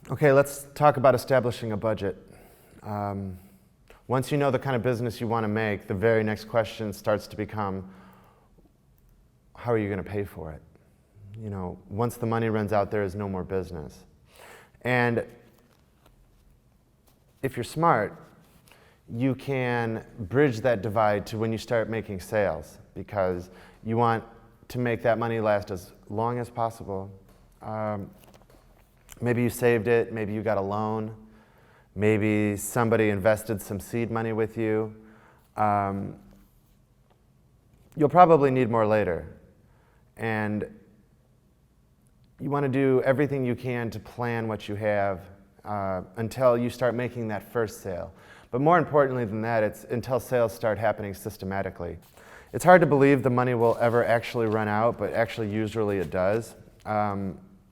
Okay, let's talk about establishing a budget. Once you know the kind of business you want to make, the very next question starts to become, how are you going to pay for it? You know, once the money runs out, there is no more business. And if you're smart, you can bridge that divide to when you start making sales, because you want to make that money last as long as possible. Maybe you saved it, maybe you got a loan, maybe somebody invested some seed money with you. You'll probably need more later. And you want to do everything you can to plan what you have until you start making that first sale. But more importantly than that, it's until sales start happening systematically. It's hard to believe the money will ever actually run out, but actually usually it does.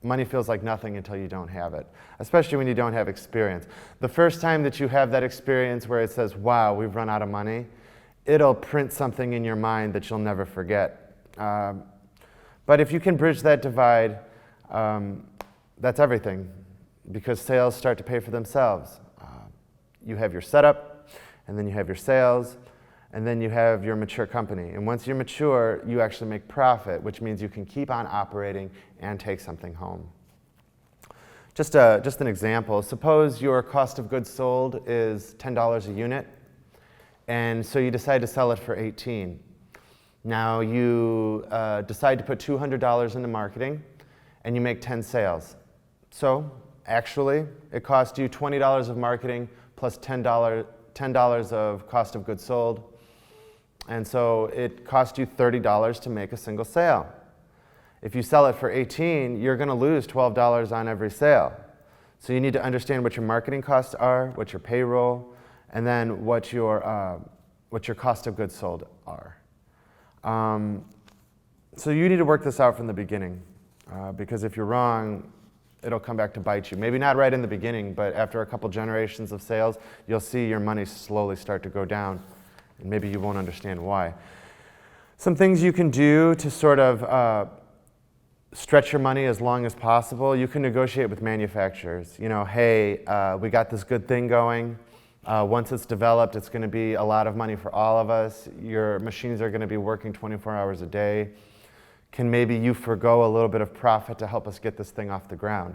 Money feels like nothing until you don't have it, especially when you don't have experience. The first time that you have that experience where it says, wow, we've run out of money, it'll print something in your mind that you'll never forget. But if you can bridge that divide, that's everything, because sales start to pay for themselves. You have your setup, and then you have your sales, and then you have your mature company. And once you're mature, you actually make profit, which means you can keep on operating and take something home. Just an example, suppose your cost of goods sold is $10 a unit, and so you decide to sell it for $18. Now you decide to put $200 into marketing, and you make 10 sales. So actually, it cost you $20 of marketing plus $10 of cost of goods sold. And so it cost you $30 to make a single sale. If you sell it for $18, you're going to lose $12 on every sale. So you need to understand what your marketing costs are, what your payroll, and then what your cost of goods sold are. So you need to work this out from the beginning, because if you're wrong, it'll come back to bite you. Maybe not right in the beginning, but after a couple generations of sales, you'll see your money slowly start to go down, and maybe you won't understand why. Some things you can do to sort of stretch your money as long as possible. You can negotiate with manufacturers. You know, hey, we got this good thing going. Once it's developed, it's going to be a lot of money for all of us. Your machines are going to be working 24 hours a day. Can maybe you forego a little bit of profit to help us get this thing off the ground?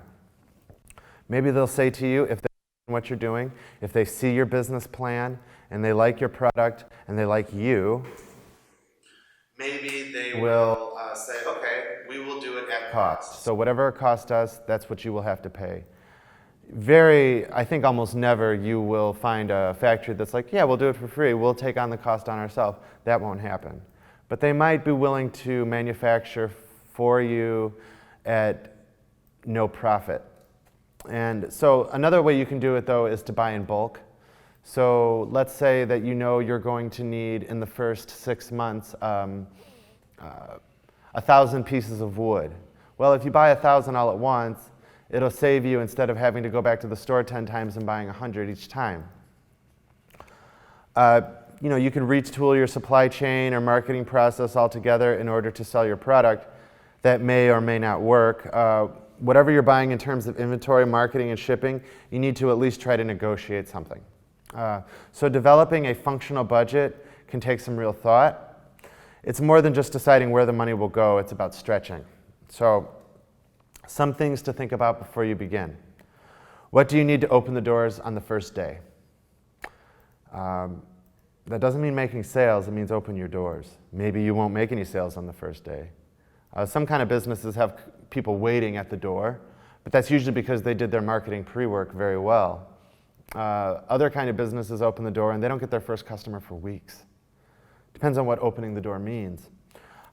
Maybe they'll say to you, if they know what you're doing, if they see your business plan, and they like your product, and they like you, maybe they will say, okay, we will do it at cost. So whatever it costs us, that's what you will have to pay. I think almost never you will find a factory that's like, yeah, we'll do it for free, we'll take on the cost on ourselves. That won't happen. But they might be willing to manufacture for you at no profit. And so another way you can do it, though, is to buy in bulk. So let's say that you know you're going to need, in the first 6 months, 1,000 pieces of wood. Well, if you buy 1,000 all at once, it'll save you, instead of having to go back to the store 10 times and buying 100 each time. You know, you can retool your supply chain or marketing process altogether in order to sell your product. That may or may not work. Whatever you're buying in terms of inventory, marketing, and shipping, you need to at least try to negotiate something. So developing a functional budget can take some real thought. It's more than just deciding where the money will go, it's about stretching. So some things to think about before you begin. What do you need to open the doors on the first day? That doesn't mean making sales, it means open your doors. Maybe you won't make any sales on the first day. Some kind of businesses have people waiting at the door, but that's usually because they did their marketing pre-work very well. Other kind of businesses open the door and they don't get their first customer for weeks. Depends on what opening the door means.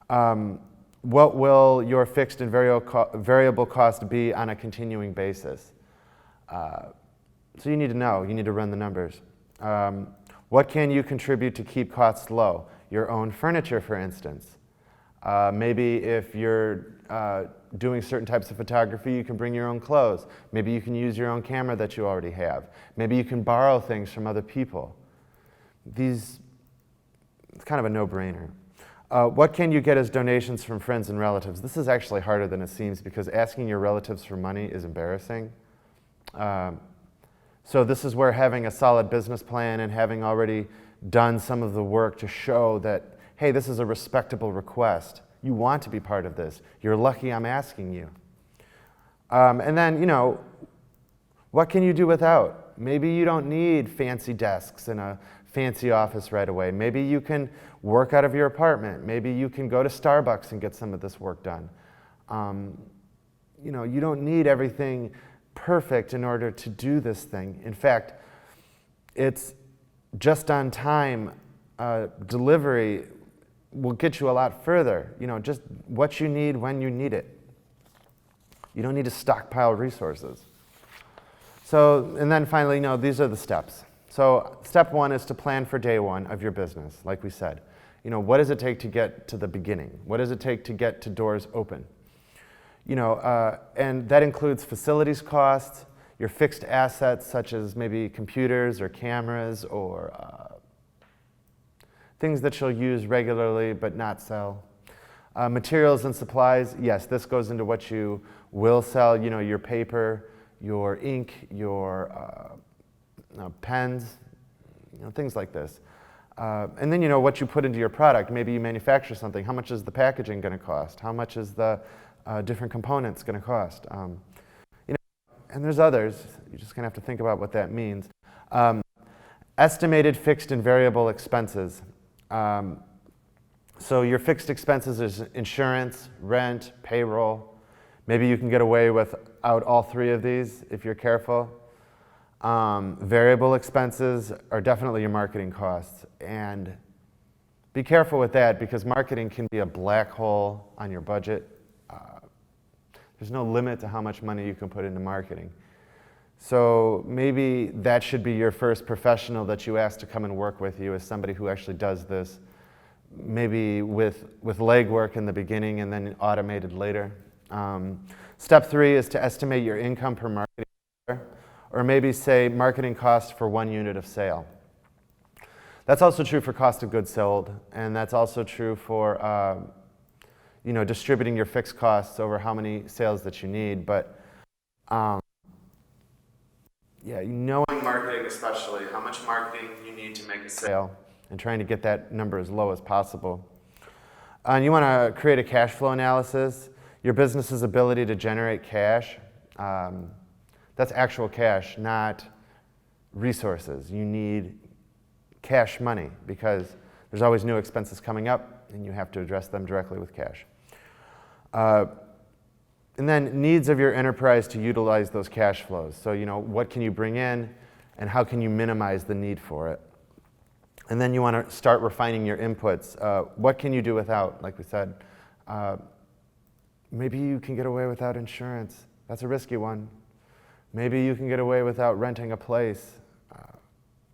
What will your fixed and variable cost be on a continuing basis? So you need to know, you need to run the numbers. What can you contribute to keep costs low? Your own furniture, for instance. Maybe if you're doing certain types of photography, you can bring your own clothes. Maybe you can use your own camera that you already have. Maybe you can borrow things from other people. It's kind of a no-brainer. What can you get as donations from friends and relatives? This is actually harder than it seems, because asking your relatives for money is embarrassing. So this is where having a solid business plan and having already done some of the work to show that, hey, this is a respectable request. You want to be part of this. You're lucky I'm asking you. And then, what can you do without? Maybe you don't need fancy desks and a fancy office right away. Maybe you can work out of your apartment. Maybe you can go to Starbucks and get some of this work done. You don't need everything perfect in order to do this thing. In fact, it's just on time delivery will get you a lot further. Just what you need when you need it. You don't need to stockpile resources. So, and then finally, these are the steps. So step one is to plan for day one of your business, like we said. What does it take to get to the beginning? What does it take to get to doors open? And that includes facilities costs, your fixed assets such as maybe computers or cameras or things that you'll use regularly but not sell. Materials and supplies, yes, this goes into what you will sell, your paper, your ink, your pens, things like this. And then what you put into your product. Maybe you manufacture something. How much is the packaging going to cost? How much is the different components going to cost? And there's others. You're just going to have to think about what that means. Estimated fixed and variable expenses. So your fixed expenses is insurance, rent, payroll. Maybe you can get away without all three of these if you're careful. Variable expenses are definitely your marketing costs. And be careful with that because marketing can be a black hole on your budget. There's no limit to how much money you can put into marketing. So maybe that should be your first professional that you ask to come and work with you as somebody who actually does this, maybe with legwork in the beginning and then automated later. Step three is to estimate your income per marketing dollar, or maybe say marketing cost for 1 unit of sale. That's also true for cost of goods sold, and that's also true for distributing your fixed costs over how many sales that you need. But knowing marketing especially, how much marketing you need to make a sale, and trying to get that number as low as possible. And you want to create a cash flow analysis. Your business's ability to generate cash, that's actual cash, not resources. You need cash money because there's always new expenses coming up and you have to address them directly with cash. And then needs of your enterprise to utilize those cash flows. So, what can you bring in and how can you minimize the need for it? And then you want to start refining your inputs. What can you do without, like we said? Maybe you can get away without insurance. That's a risky one. Maybe you can get away without renting a place.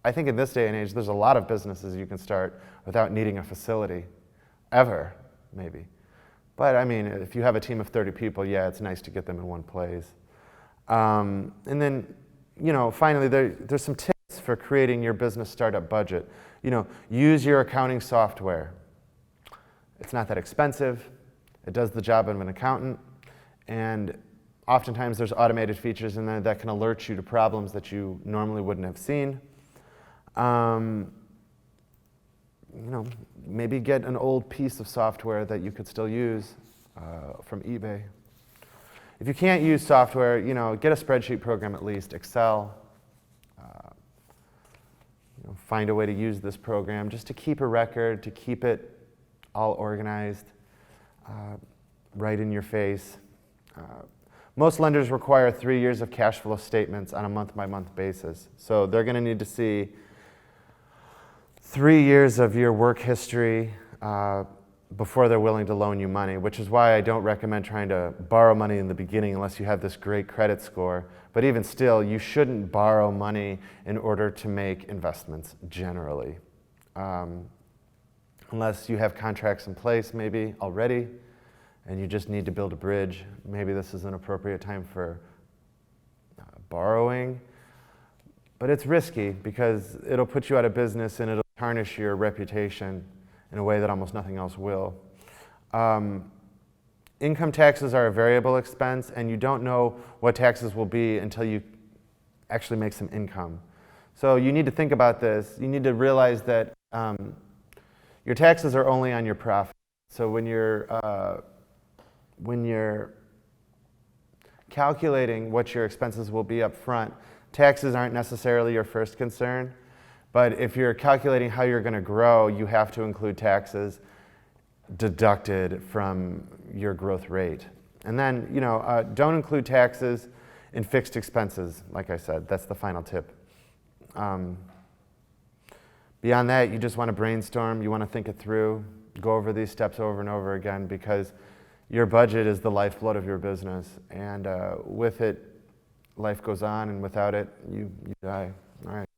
I think in this day and age, there's a lot of businesses you can start without needing a facility, ever, maybe. But I mean, if you have a team of 30 people, yeah, it's nice to get them in one place. And then, finally, there's some tips for creating your business startup budget. Use your accounting software. It's not that expensive. It does the job of an accountant. And oftentimes there's automated features in there that can alert you to problems that you normally wouldn't have seen. Maybe get an old piece of software that you could still use from eBay. If you can't use software, get a spreadsheet program at least, Excel. Find a way to use this program just to keep a record, to keep it all organized, right in your face. Most lenders require 3 years of cash flow statements on a month-by-month basis. So they're going to need to see 3 years of your work history before they're willing to loan you money, which is why I don't recommend trying to borrow money in the beginning unless you have this great credit score. But even still, you shouldn't borrow money in order to make investments generally. Unless you have contracts in place maybe already and you just need to build a bridge, maybe this is an appropriate time for borrowing. But it's risky because it'll put you out of business and it'll tarnish your reputation in a way that almost nothing else will. Income taxes are a variable expense, and you don't know what taxes will be until you actually make some income. So you need to think about this. You need to realize that your taxes are only on your profit. So when you're calculating what your expenses will be up front, taxes aren't necessarily your first concern. But if you're calculating how you're going to grow, you have to include taxes deducted from your growth rate. And then, don't include taxes in fixed expenses, like I said. That's the final tip. Beyond that, you just want to brainstorm. You want to think it through. Go over these steps over and over again, because your budget is the lifeblood of your business. And with it, life goes on, and without it, you die. All right.